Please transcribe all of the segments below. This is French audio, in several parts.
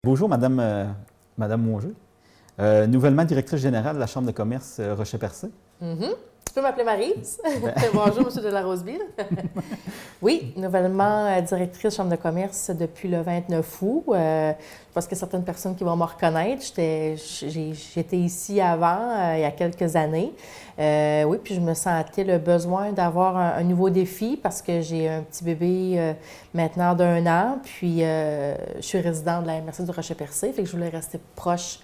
Bonjour, Madame Mongeux, nouvellement directrice générale de la Chambre de commerce Rocher-Percé. Mhm. Tu peux m'appeler Maryse. Ben, Bonjour, M. de la Roseville. Oui, nouvellement directrice Chambre de commerce depuis le 29 août. Je pense qu'il y a certaines personnes qui vont me reconnaître. J'étais ici avant, il y a quelques années. Oui, puis je me sentais le besoin d'avoir un nouveau défi parce que j'ai un petit bébé maintenant d'1 an. Puis je suis résidente de la MRC du Rocher-Percé, fait que je voulais rester proche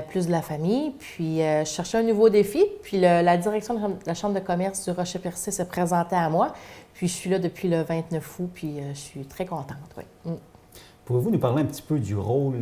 plus de la famille. Puis, je cherchais un nouveau défi. Puis, la direction de la Chambre de commerce du Rocher-Percé se présentait à moi. Puis, je suis là depuis le 29 août. Puis, je suis très contente, oui. Pouvez-vous nous parler un petit peu du rôle et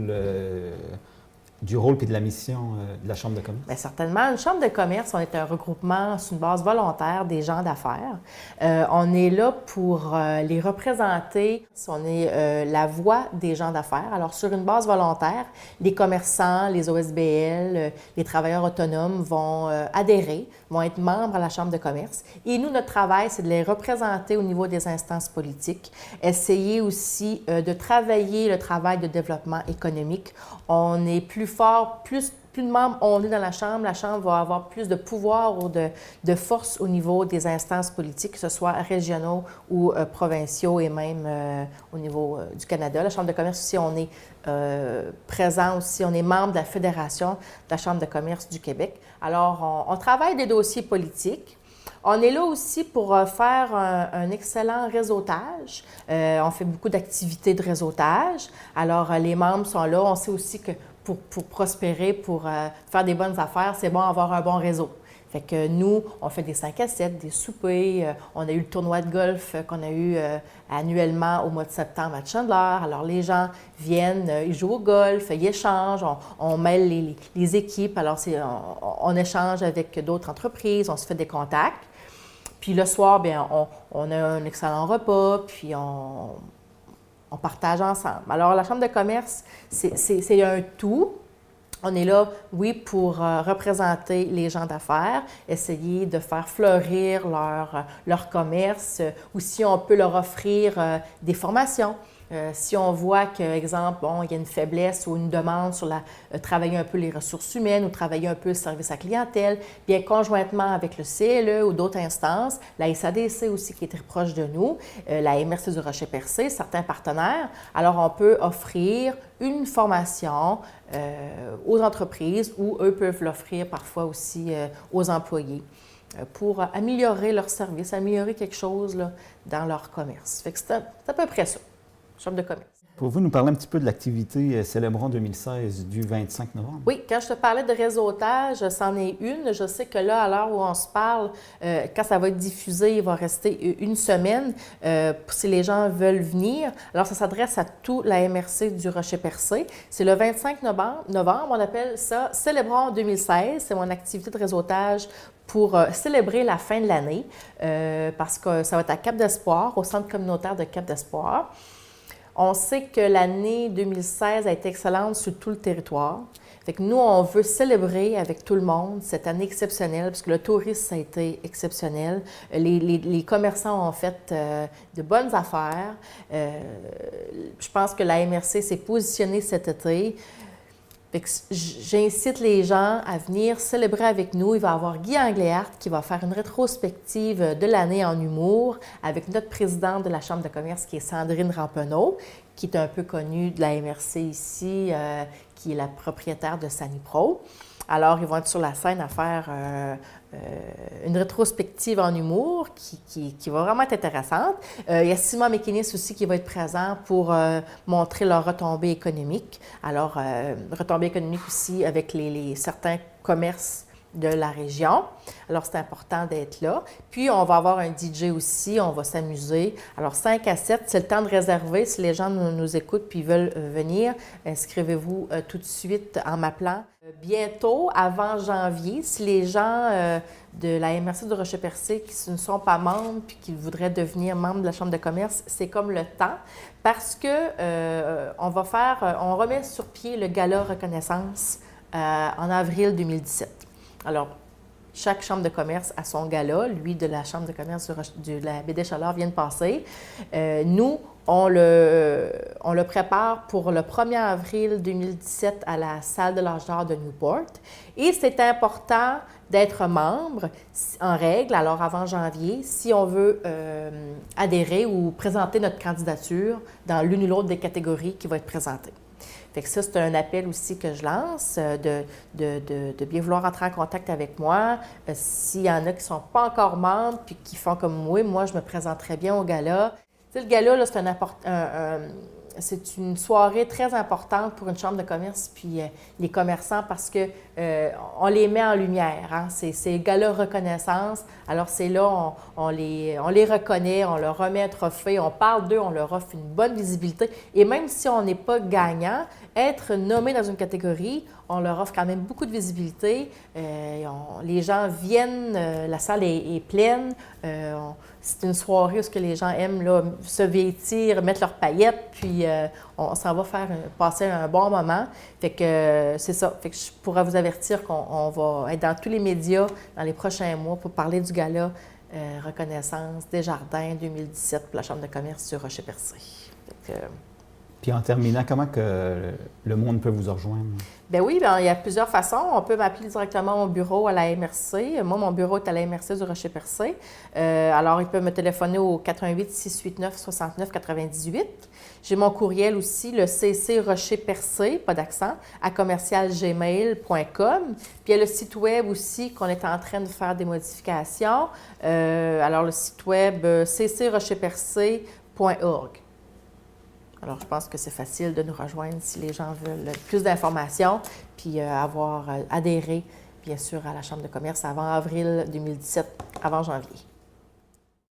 de la mission de la Chambre de commerce? Bien, certainement. Une chambre de commerce, on est un regroupement sur une base volontaire des gens d'affaires. On est là pour les représenter. On est la voix des gens d'affaires. Alors, sur une base volontaire, les commerçants, les OSBL, les travailleurs autonomes vont adhérer, vont être membres à la chambre de commerce. Et nous, notre travail, c'est de les représenter au niveau des instances politiques, essayer aussi de travailler le travail de développement économique. On est plus fort, plus de membres on est dans la Chambre va avoir plus de pouvoir ou de force au niveau des instances politiques, que ce soit régionaux ou provinciaux et même au niveau du Canada. La Chambre de commerce aussi, on est présent aussi, on est membre de la Fédération de la Chambre de commerce du Québec. Alors, on travaille des dossiers politiques. On est là aussi pour faire un excellent réseautage. On fait beaucoup d'activités de réseautage. Alors, les membres sont là. On sait aussi que pour prospérer, pour faire des bonnes affaires, c'est bon d'avoir un bon réseau. Fait que nous, on fait des 5 à 7, des soupers. On a eu le tournoi de golf qu'on a eu annuellement au mois de septembre à Chandler. Alors, les gens viennent, ils jouent au golf, ils échangent, on mêle les équipes. Alors, on échange avec d'autres entreprises, on se fait des contacts. Puis le soir, bien, on a un excellent repas, puis on partage ensemble. Alors, la Chambre de commerce, c'est un tout. On est là, oui, pour représenter les gens d'affaires, essayer de faire fleurir leur commerce, ou si on peut leur offrir des formations. Si on voit qu'exemple, bon, il y a une faiblesse ou une demande sur travailler un peu les ressources humaines ou travailler un peu le service à clientèle, bien conjointement avec le CLE ou d'autres instances, la SADC aussi qui est très proche de nous, la MRC du Rocher-Percé, certains partenaires, alors on peut offrir une formation aux entreprises ou eux peuvent l'offrir parfois aussi aux employés pour améliorer leur service, améliorer quelque chose là, dans leur commerce. Fait que c'est à peu près ça. Chambre de commerce. Pouvez-vous nous parler un petit peu de l'activité Célébrons 2016 du 25 novembre? Oui, quand je te parlais de réseautage, c'en est une. Je sais que là, à l'heure où on se parle, quand ça va être diffusé, il va rester une semaine si les gens veulent venir. Alors, ça s'adresse à toute la MRC du Rocher-Percé. C'est le 25 novembre. On appelle ça Célébrons 2016. C'est mon activité de réseautage pour célébrer la fin de l'année parce que ça va être à Cap d'Espoir, au centre communautaire de Cap d'Espoir. On sait que l'année 2016 a été excellente sur tout le territoire. Fait que nous, on veut célébrer avec tout le monde cette année exceptionnelle, parce que le tourisme, ça a été exceptionnel. Les commerçants ont fait de bonnes affaires. Je pense que la MRC s'est positionnée cet été. J'incite les gens à venir célébrer avec nous. Il va y avoir Guy Angléart qui va faire une rétrospective de l'année en humour avec notre présidente de la Chambre de commerce qui est Sandrine Rampeneau, qui est un peu connue de la MRC ici, qui est la propriétaire de Sanipro. Alors, ils vont être sur la scène à faire une rétrospective en humour qui va vraiment être intéressante. Il y a Simon Mekinis aussi qui va être présent pour montrer leur retombée économique. Alors, retombée économique aussi avec certains commerces de la région. Alors, c'est important d'être là. Puis, on va avoir un DJ aussi, on va s'amuser. Alors, 5 à 7, c'est le temps de réserver. Si les gens nous écoutent puis veulent venir, inscrivez-vous tout de suite en m'appelant. Bientôt, avant janvier, si les gens de la MRC du Rocher-Percé qui ne sont pas membres puis qui voudraient devenir membres de la Chambre de commerce, c'est comme le temps parce que on remet sur pied le gala reconnaissance en avril 2017. Alors, Chaque chambre de commerce a son gala. Lui, de la chambre de commerce de la baie des Chaleurs vient de passer. Nous, on le prépare pour le 1er avril 2017 à la salle de l'Âge d'or de Newport. Et c'est important d'être membre en règle, alors avant janvier, si on veut adhérer ou présenter notre candidature dans l'une ou l'autre des catégories qui va être présentée. Fait que ça, c'est un appel aussi que je lance, de bien vouloir entrer en contact avec moi. S'il y en a qui ne sont pas encore membres puis qui font comme moi, je me présenterai bien au gala. Tu sais, le gala, là, c'est une soirée très importante pour une chambre de commerce puis les commerçants parce que on les met en lumière. Hein? C'est gala reconnaissance. Alors, c'est là, on les reconnaît, on leur remet un trophée, on parle d'eux, on leur offre une bonne visibilité. Et même si on n'est pas gagnant, être nommé dans une catégorie, on leur offre quand même beaucoup de visibilité. Les gens viennent, la salle est pleine. C'est une soirée où les gens aiment là, se vêtir, mettre leurs paillettes, puis on s'en va passer un bon moment. Fait que c'est ça. Fait que je pourrais vous avertir qu'on va être dans tous les médias dans les prochains mois pour parler du gala Reconnaissance Desjardins 2017 pour la Chambre de commerce sur Rocher-Percé. Puis en terminant, comment que le monde peut vous rejoindre? Bien oui, bien, il y a plusieurs façons. On peut m'appeler directement au bureau à la MRC. Moi, mon bureau est à la MRC du Rocher-Percé. Alors, ils peuvent me téléphoner au 88 689 69 98. J'ai mon courriel aussi, le ccrocherpercé, pas d'accent, à commercialgmail.com. Puis il y a le site web aussi qu'on est en train de faire des modifications. Alors, le site web ccrocherpercé.org. Alors, je pense que c'est facile de nous rejoindre si les gens veulent plus d'informations, puis avoir adhéré, bien sûr, à la Chambre de commerce avant avril 2017, avant janvier.